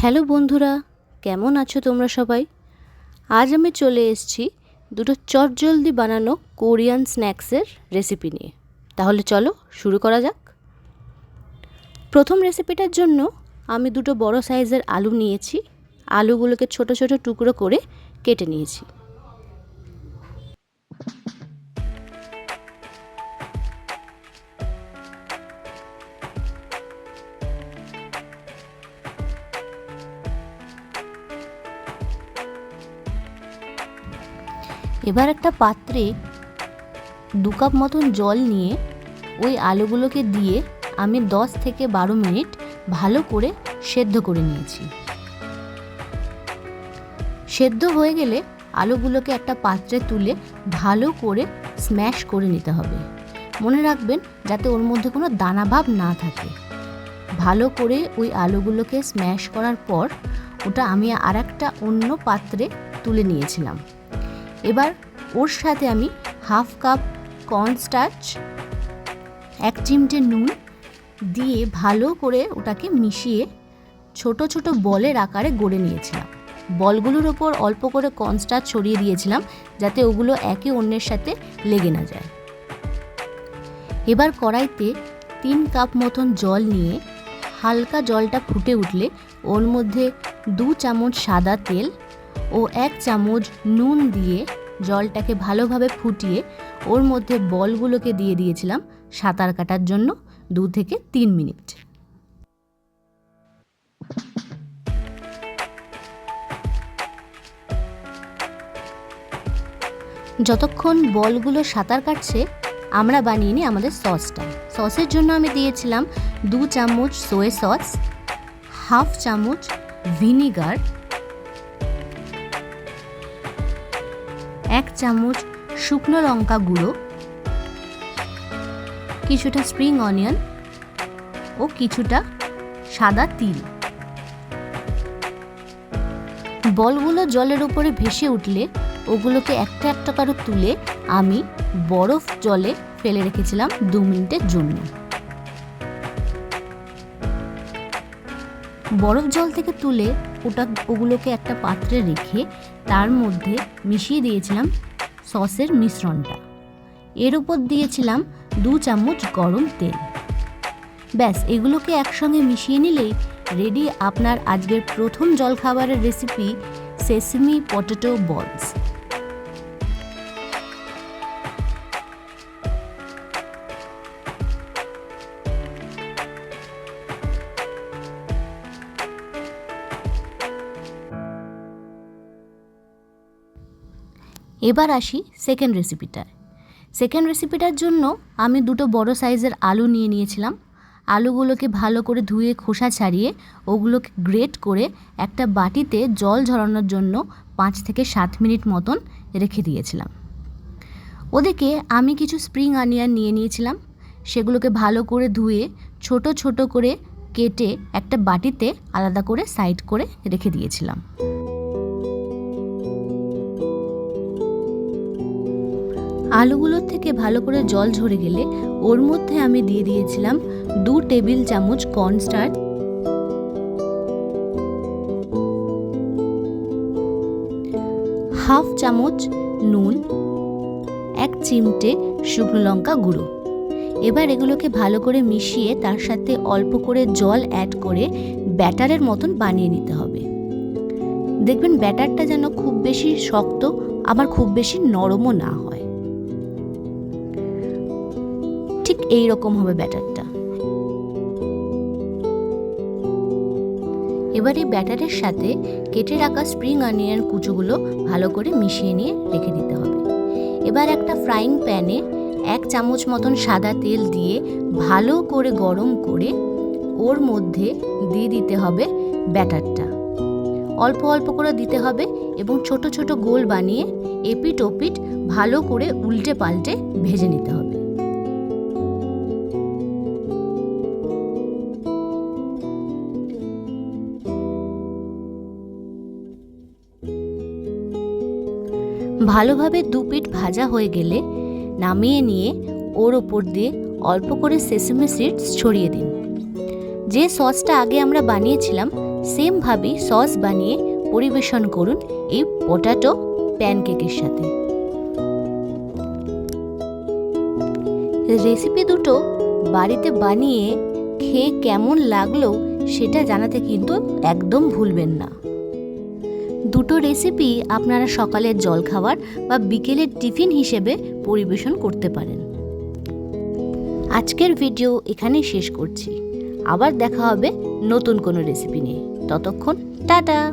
Hello বন্ধুরা, কেমন আছো তোমরা সবাই? আজ আমি চলে এসেছি দুটো চটজলদি বানানো কোরিয়ান স্ন্যাক্সের রেসিপি নিয়ে। তাহলে চলো শুরু করা যাক। প্রথম রেসিপিটার জন্য আমি দুটো বড় সাইজের আলু নিয়েছি। আলুগুলোকে ছোট ছোট টুকরো করে কেটে নিয়েছি। এবার একটা পাত্রে 2 কাপ মতন জল নিয়ে ওই আলুগুলোকে দিয়ে আমি 10 থেকে 12 মিনিট ভালো করে সেদ্ধ করে নিয়েছি। সেদ্ধ হয়ে গেলে আলুগুলোকে একটা পাত্রে তুলে ভালো করে স্ম্যাশ করে নিতে হবে। মনে রাখবেন যাতে ওর মধ্যে কোনো দানা ভাব না থাকে। ভালো করে ওই আলুগুলোকে স্ম্যাশ করার পর ওটা আমি আর একটা অন্য পাত্রে তুলে নিয়েছিলাম। এবার ওর সাথে আমি হাফ কাপ কর্নস্টার্চ, 1 চিমটে নুন দিয়ে ভালো করে ওটাকে মিশিয়ে ছোট ছোট বলের আকারে গড়ে নিয়েছিলাম। বলগুলোর ওপর অল্প করে কর্নস্টার্চ ছড়িয়ে দিয়েছিলাম যাতে ওগুলো একে অন্যের সাথে লেগে না যায়। এবার কড়াইতে 3 কাপ মতন জল নিয়ে হালকা জলটা ফুটে উঠলে ওর মধ্যে 2 চামচ সাদা তেল ও 1 চামচ নুন দিয়ে জলটাকে ভালোভাবে ফুটিয়ে ওর মধ্যে বলগুলোকে দিয়ে দিয়েছিলাম সাঁতার কাটার জন্য 2 থেকে 3 মিনিট। যতক্ষণ বলগুলো সাঁতার কাটছে আমরা বানিয়ে নিই আমাদের সসটা। সসের জন্য আমি দিয়েছিলাম 2 চামচ সোয়া সস, হাফ চামচ ভিনিগার, 1 চামচ শুকনো লঙ্কা গুঁড়ো, কিছুটা স্প্রিং অনিয়ন ও কিছুটা সাদা তিল। বলগুলো জলের উপরে ভেসে উঠলে ওগুলোকে একটা একটা করে তুলে আমি বরফ জলে ফেলে রেখেছিলাম 2 মিনিটের জন্য। বরফ জল থেকে তুলে ওগুলোকে একটা পাত্রে রেখে তার মধ্যে মিশিয়ে দিয়েছিলাম সসের মিশ্রণটা। এর উপর দিয়েছিলাম 2 চামচ গরম তেল। ব্যাস, এগুলোকে একসঙ্গে মিশিয়ে নিলেই রেডি আপনার আজকের প্রথম জলখাবারের রেসিপি সেসমি পটেটো বলস। এবার আসি সেকেন্ড রেসিপিটার জন্য আমি দুটো বড় সাইজের আলু নিয়ে নিয়েছিলাম। আলুগুলোকে ভালো করে ধুয়ে খোসা ছাড়িয়ে ওগুলোকে গ্রেট করে একটা বাটিতে জল ঝরানোর জন্য 5 থেকে 7 মিনিট মতন রেখে দিয়েছিলাম। ওদিকে আমি কিছু স্প্রিং অনিয়ন নিয়ে নিয়েছিলাম। সেগুলোকে ভালো করে ধুয়ে ছোট ছোট করে কেটে একটা বাটিতে আলাদা করে সাইড করে রেখে দিয়েছিলাম। আলুগুলোর থেকে ভালো করে জল ঝরে গেলে ওর মধ্যে আমি দিয়ে দিয়েছিলাম 2 টেবিল চামচ কর্নস্টার্চ, হাফ চামচ নুন, 1 চিমটে শুকনো লঙ্কা গুঁড়ো। এবার এগুলোকে ভালো করে মিশিয়ে তার সাথে অল্প করে জল অ্যাড করে ব্যাটারের মতন বানিয়ে নিতে হবে। দেখবেন ব্যাটারটা যেন খুব বেশি শক্ত আবার খুব বেশি নরমও না হয়, ঠিক এই রকম হবে ব্যাটারটা। এবার এই ব্যাটারের সাথে কেটে রাখা স্প্রিং অনিয়ন কুচোগুলো ভালো করে মিশিয়ে নিয়ে রেখে দিতে হবে। এবার একটা ফ্রাইং প্যানে 1 চামচ মতন সাদা তেল দিয়ে ভালো করে গরম করে ওর মধ্যে দিয়ে দিতে হবে ব্যাটারটা। অল্প অল্প করে দিতে হবে এবং ছোট ছোট গোল বানিয়ে এপিট ওপিট ভালো করে উল্টে পাল্টে ভেজে নিতে হবে। ভালোভাবে 2 পিঠ ভাজা হয়ে গেলে নামিয়ে নিয়ে ওর ওপর দিয়ে অল্প করে সেসমি সিডস ছড়িয়ে দিন। যে সসটা আগে আমরা বানিয়েছিলাম সেমভাবেই সস বানিয়ে পরিবেশন করুন এই পটাটো প্যানকেকের সাথে। রেসিপি দুটো বাড়িতে বানিয়ে খেয়ে কেমন লাগলো সেটা জানাতে কিন্তু একদম ভুলবেন না। দুটো রেসিপি আপনারা সকালের জলখাবার বা বিকেলের টিফিন হিসেবে পরিবেশন করতে পারেন। আজকের ভিডিও এখানেই শেষ করছি। আবার দেখা হবে নতুন কোনো রেসিপি নিয়ে। ততক্ষণ টাটা।